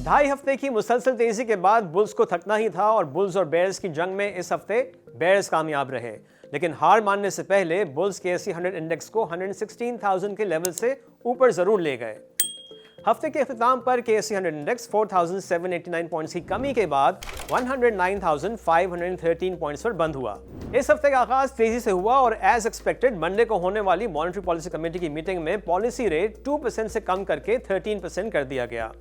ढाई हफ्ते की मुसलसल तेजी के बाद बुल्स को थकना ही था और बुल्स और बेयर्स की जंग में इस हफ्ते बेयर्स कामयाब रहे, लेकिन हार मानने से पहले बुल्स के KSE 100 इंडेक्स को 116,000 के लेवल से ऊपर जरूर ले गए। हफ्ते के अख्ताम पर KSE 100 इंडेक्स 4,789 पॉइंट्स की कमी के बाद 109,513 पॉइंट्स पर बंद हुआ। इस हफ्ते का आगाज तेजी से हुआ और एज एक्सपेक्टेड मंडे को होने वाली मॉनेटरी पॉलिसी कमेटी की मीटिंग में पॉलिसी रेट 2% से कम करके 13% कर दिया गया।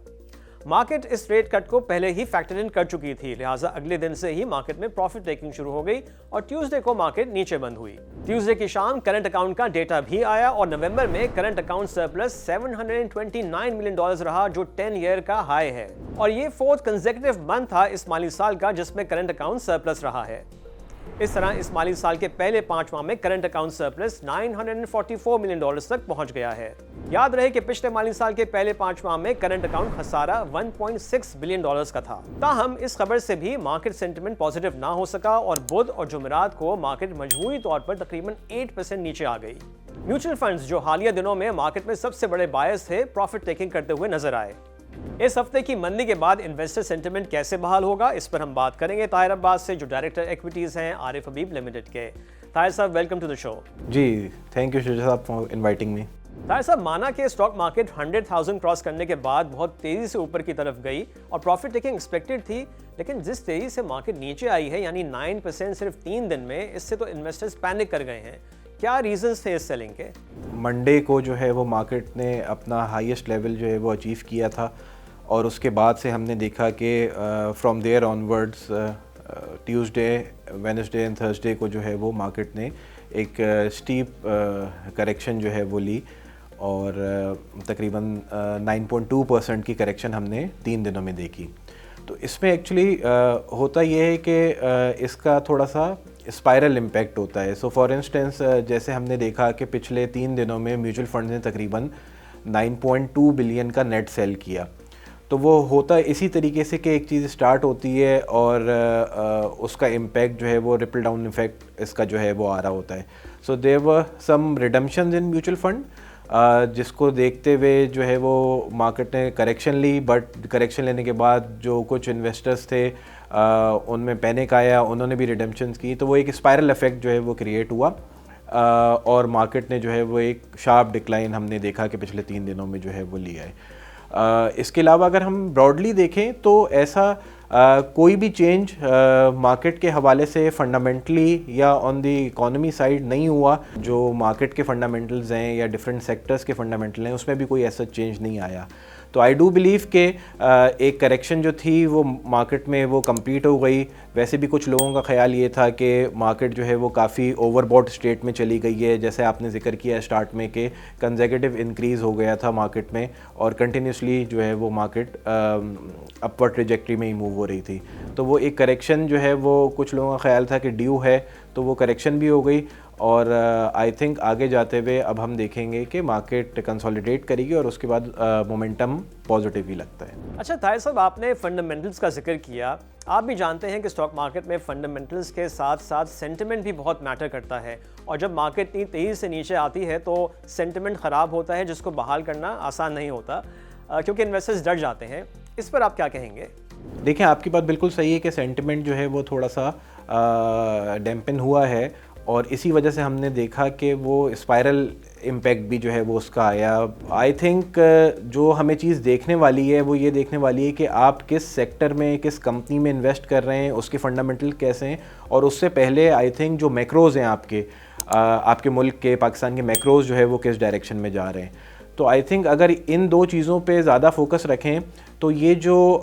मार्केट इस रेट कट को पहले ही फैक्टर इन कर चुकी थी, लिहाजा अगले दिन से ही मार्केट में प्रॉफिट टेकिंग शुरू हो गई और ट्यूसडे को मार्केट नीचे बंद हुई। ट्यूसडे की शाम करंट अकाउंट का डेटा भी आया और नवंबर में करंट अकाउंट सरप्लस $729 मिलियन रहा, जो 10 ईयर का हाई है और ये 4th कंसेक्यूटिव मंथ था इस माली साल का जिसमें करंट अकाउंट सरप्लस रहा है। इस तरह इस माली साल के पहले 5 माह में करंट अकाउंट सरप्लस $944 मिलियन तक पहुंच गया है। याद रहे कि पिछले माली साल के पहले 5 माह में करंट अकाउंट खसारा $1.6 बिलियन का था। ताहम इस खबर से भी मार्केट सेंटिमेंट पॉजिटिव ना हो सका और बुध और जुमेरात को मार्केट मजमूई तौर पर तकरीबन 8% नीचे आ गई। म्यूचुअल फंड्स, जो हालिया दिनों में मार्केट में सबसे बड़े बायर्स थे, प्रॉफिट टेकिंग करते हुए नजर आए। इस हफ्ते की मंदी के बाद इन्वेस्टर सेंटिमेंट कैसे बहाल होगा, इस पर हम बात करेंगे ताहिर अब्बास से, जो डायरेक्टर इक्विटीज हैं आरिफ हबीब लिमिटेड के। ताहिर साहब, वेलकम टू द शो। जी, थैंक यू शुजा साहब फॉर इनवाइटिंग मी। ताहिर साहब, माना कि स्टॉक मार्केट 100,000 क्रॉस करने के बाद बहुत तेजी से ऊपर की तरफ गई और प्रॉफिट टेकिंग एक्सपेक्टेड थी, लेकिन जिस तेजी से मार्केट नीचे आई है यानी 9% सिर्फ 3 दिन में, इससे तो इन्वेस्टर्स पैनिक कर गए हैं। क्या रीजंस थे इस सेलिंग के? मंडे को जो है वो मार्केट ने अपना हाईएस्ट लेवल जो है वो अचीव किया था और उसके बाद से हमने देखा कि from there onwards Tuesday, Wednesday and Thursday को जो है वो मार्केट ने एक स्टीप करेक्शन जो है वो ली और तकरीबन 9.2% की करेक्शन हमने 3 दिनों में देखी। तो इसमें एक्चुअली होता ये है कि इसका थोड़ा सा स्पाइरल इम्पैक्ट होता है। सो फॉर इंस्टेंस जैसे हमने देखा कि पिछले 3 दिनों में म्यूचुअल फंड्स ने तकरीबन 9.2 बिलियन का नेट सेल किया। तो वो होता है इसी तरीके से कि एक चीज़ स्टार्ट होती है और उसका इम्पैक्ट जो है वो रिपल डाउन इफेक्ट इसका जो है वो आ रहा होता है। So there were some redemptions in mutual fund, जिसको देखते हुए जो है वो मार्केट ने करेक्शन ली, बट करेक्शन लेने के बाद जो कुछ इन्वेस्टर्स थे उनमें पैनिक आया, उन्होंने भी रिडम्पशंस की, तो वो एक स्पाइरल इफेक्ट जो है वो क्रिएट हुआ और मार्केट ने जो है वो एक शार्प डिक्लाइन हमने देखा कि पिछले 3 दिनों में जो है वो लिया है। इसके अलावा अगर हम ब्रॉडली देखें तो ऐसा कोई भी चेंज मार्केट के हवाले से फंडामेंटली या ऑन द इकोनॉमी साइड नहीं हुआ। जो मार्केट के फंडामेंटल्स हैं या डिफरेंट सेक्टर्स के फंडामेंटल हैं उसमें भी कोई ऐसा चेंज नहीं आया। तो आई डू बिलीव कि एक करेक्शन जो थी वो मार्केट में वो कंप्लीट हो गई। वैसे भी कुछ लोगों का ख्याल ये था कि मार्केट जो है वो काफ़ी ओवरबॉट स्टेट में चली गई है, जैसे आपने जिक्र किया स्टार्ट में कि कंसेक्यूटिव इंक्रीज़ हो गया था मार्केट में और कंटिन्यूसली जो है वो मार्केट अपवर्ड ट्रेजेक्टरी में ही मूव हो रही थी। तो वो एक करेक्शन जो है वो कुछ लोगों का ख्याल था कि ड्यू है, तो वो करेक्शन भी हो गई और आई थिंक आगे जाते हुए अब हम देखेंगे कि मार्केट कंसोलिडेट करेगी और उसके बाद मोमेंटम पॉजिटिव ही लगता है। अच्छा ताहिर साहब, आपने फंडामेंटल्स का जिक्र किया। आप भी जानते हैं कि स्टॉक मार्केट में फंडामेंटल्स के साथ साथ सेंटिमेंट भी बहुत मैटर करता है और जब मार्केट इतनी तेज़ी से नीचे आती है तो सेंटिमेंट ख़राब होता है, जिसको बहाल करना आसान नहीं होता क्योंकि इन्वेस्टर्स डर जाते हैं। इस पर आप क्या कहेंगे? देखिए, आपकी बात बिल्कुल सही है कि सेंटिमेंट जो है वो थोड़ा सा डैम्पन हुआ है और इसी वजह से हमने देखा कि वो स्पाइरल इम्पैक्ट भी जो है वो उसका आया। आई थिंक जो हमें चीज़ देखने वाली है वो ये देखने वाली है कि आप किस सेक्टर में, किस कंपनी में इन्वेस्ट कर रहे हैं, उसके फंडामेंटल कैसे हैं और उससे पहले आई थिंक जो मैक्रोज़ हैं आपके मुल्क के, पाकिस्तान के मैक्रोज़ जो है वो किस डायरेक्शन में जा रहे हैं। तो आई थिंक अगर इन 2 चीज़ों पे ज़्यादा फोकस रखें तो ये जो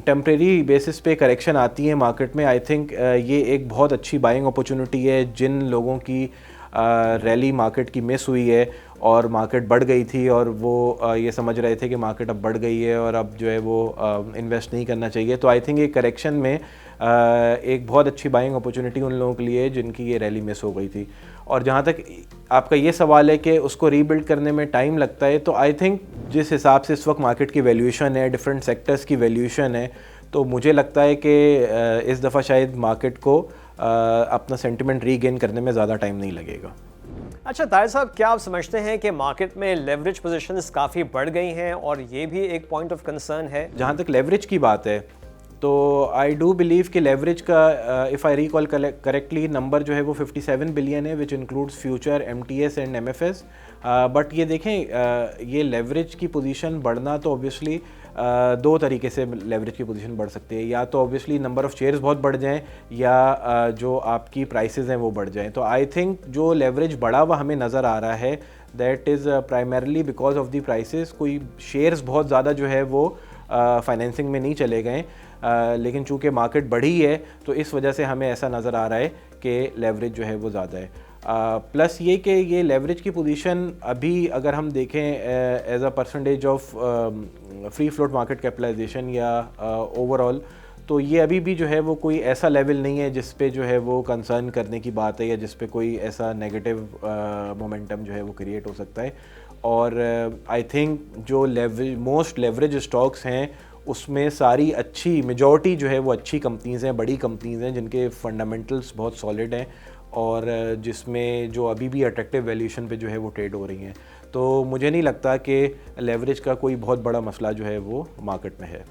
टेम्प्रेरी बेसिस पे करेक्शन आती है मार्केट में, आई थिंक ये एक बहुत अच्छी बाइंग अपॉर्चुनिटी है। जिन लोगों की रैली मार्केट की मिस हुई है और मार्केट बढ़ गई थी और वो ये समझ रहे थे कि मार्केट अब बढ़ गई है और अब जो है वो इन्वेस्ट नहीं करना चाहिए, तो आई थिंक एक करेक्शन में एक बहुत अच्छी बाइंग अपॉर्चुनिटी उन लोगों के लिए जिनकी ये रैली मिस हो गई थी। और जहाँ तक आपका ये सवाल है कि उसको रीबिल्ड करने में टाइम लगता है, तो आई थिंक जिस हिसाब से इस वक्त मार्केट की वैल्यूएशन है, डिफरेंट सेक्टर्स की वैल्यूएशन है, तो मुझे लगता है कि इस दफ़ा शायद मार्केट को अपना सेंटिमेंट रीगेन करने में ज़्यादा टाइम नहीं लगेगा। अच्छा ताहिर साहब, क्या आप समझते हैं कि मार्केट में लेवरेज पोजीशंस काफ़ी बढ़ गई हैं और ये भी एक पॉइंट ऑफ कंसर्न है? जहाँ तक लेवरेज की बात है तो आई डू बिलीव कि लेवरेज का if I recall correctly number जो है वो 57 बिलियन है, which includes future, MTS and MFS। But ये देखें ये लेवरेज की पोजीशन बढ़ना तो ऑब्वियसली दो तरीके से लेवरेज की पोजीशन बढ़ सकती है। या तो ऑब्वियसली नंबर ऑफ़ शेयर्स बहुत बढ़ जाएं या जो आपकी प्राइसेस हैं वो बढ़ जाएं। तो आई थिंक जो लेवरेज बढ़ा हुआ हमें नज़र आ रहा है that is primarily because of the prices. कोई शेयर्स बहुत ज़्यादा जो है वो फाइनेंसिंग में नहीं चले गए, लेकिन चूंकि मार्केट बढ़ी है तो इस वजह से हमें ऐसा नज़र आ रहा है कि लेवरेज जो है वो ज़्यादा है। प्लस ये कि ये लेवरेज की पोजीशन अभी अगर हम देखें as a percentage of free float market capitalization या ओवरऑल, तो ये अभी भी जो है वो कोई ऐसा लेवल नहीं है जिस पे जो है वो कंसर्न करने की बात है या जिस पे कोई ऐसा नेगेटिव मोमेंटम जो है वो क्रिएट हो सकता है। और आई थिंक जो मोस्ट लेवरेज स्टॉक्स हैं उसमें सारी अच्छी मेजॉरिटी जो है वो अच्छी कंपनीज़ हैं, बड़ी कंपनीज़ हैं जिनके फंडामेंटल्स बहुत सॉलिड हैं और जिसमें जो अभी भी अट्रैक्टिव वैल्यूएशन पे जो है वो ट्रेड हो रही हैं। तो मुझे नहीं लगता कि लेवरेज का कोई बहुत बड़ा मसला जो है वो मार्केट में है।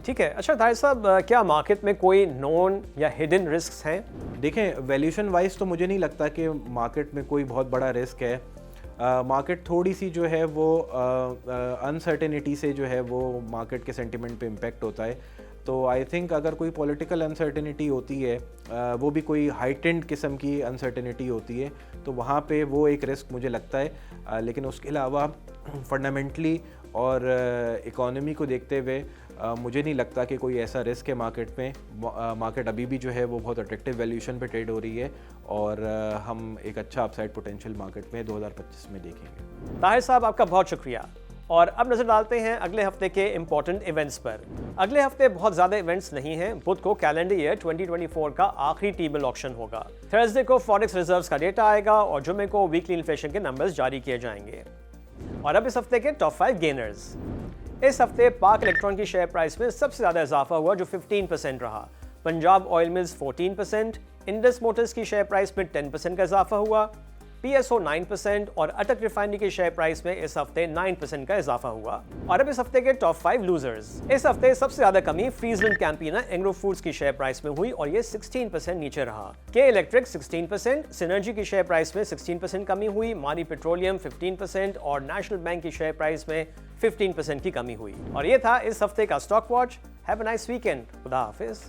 ठीक है। अच्छा ताहिर साहब, क्या मार्केट में कोई नॉन या हिडन रिस्क हैं? देखें वैल्यूएशन वाइज तो मुझे नहीं लगता कि मार्केट में कोई बहुत बड़ा रिस्क है। मार्केट थोड़ी सी जो है वो अनसर्टेनिटी से जो है वो मार्केट के सेंटिमेंट पे इम्पेक्ट होता है। तो आई थिंक अगर कोई पॉलिटिकल अनसर्टेनिटी होती है, वो भी कोई हाइटेंड किस्म की अनसर्टेनिटी होती है, तो वहाँ पे वो एक रिस्क मुझे लगता है। लेकिन उसके अलावा फंडामेंटली और इकोनॉमी को देखते हुए मुझे नहीं लगता कि कोई ऐसा रिस्क है मार्केट में। मार्केट अभी भी जो है वो बहुत अट्रैक्टिव वैल्यूएशन पे ट्रेड हो रही है और हम एक अच्छा अपसाइड पोटेंशियल मार्केट में 2025 में देखेंगे। ताहिर साहब, आपका बहुत शुक्रिया। और अब नजर डालते हैं अगले हफ्ते के इंपॉर्टेंट इवेंट्स पर। अगले हफ्ते बहुत ज़्यादा इवेंट्स नहीं हैं। बुध को कैलेंडर ईयर 2024 का आखिरी टी-बिल ऑक्शन होगा। थर्सडे को फॉरेक्स रिजर्व्स का डेटा आएगा और जुमे को वीकली इन्फ्लेशन के नंबर्स जारी किए जाएंगे। और अब इस हफ्ते के टॉप 5 गेनर्स। इस हफ्ते पाक इलेक्ट्रॉन की शेयर प्राइस में सबसे ज़्यादा इजाफा हुआ जो 15% रहा। Punjab oil mills 14%, Indus Motors की शेयर प्राइस में 10% का इजाफा हुआ, PSO 9% और अटक रिफाइनरी की शेयर प्राइस में इस हफ्ते 9% का इजाफा हुआ। और अब इस हफ्ते के टॉप 5 लूजर्स। इस हफ्ते सबसे ज्यादा कमी फ्रीजलैंड कैंपिना एग्रो फूड्स की शेयर प्राइस में हुई और ये 16% नीचे रहा। के इलेक्ट्रिक 16%, सिनर्जी की शेयर प्राइस में 16% कमी हुई, मानी पेट्रोलियम 15% और नेशनल बैंक की शेयर प्राइस में 15% की कमी हुई। और ये था इस हफ्ते का stock watch. Have a nice weekend. खुदा हाफिज।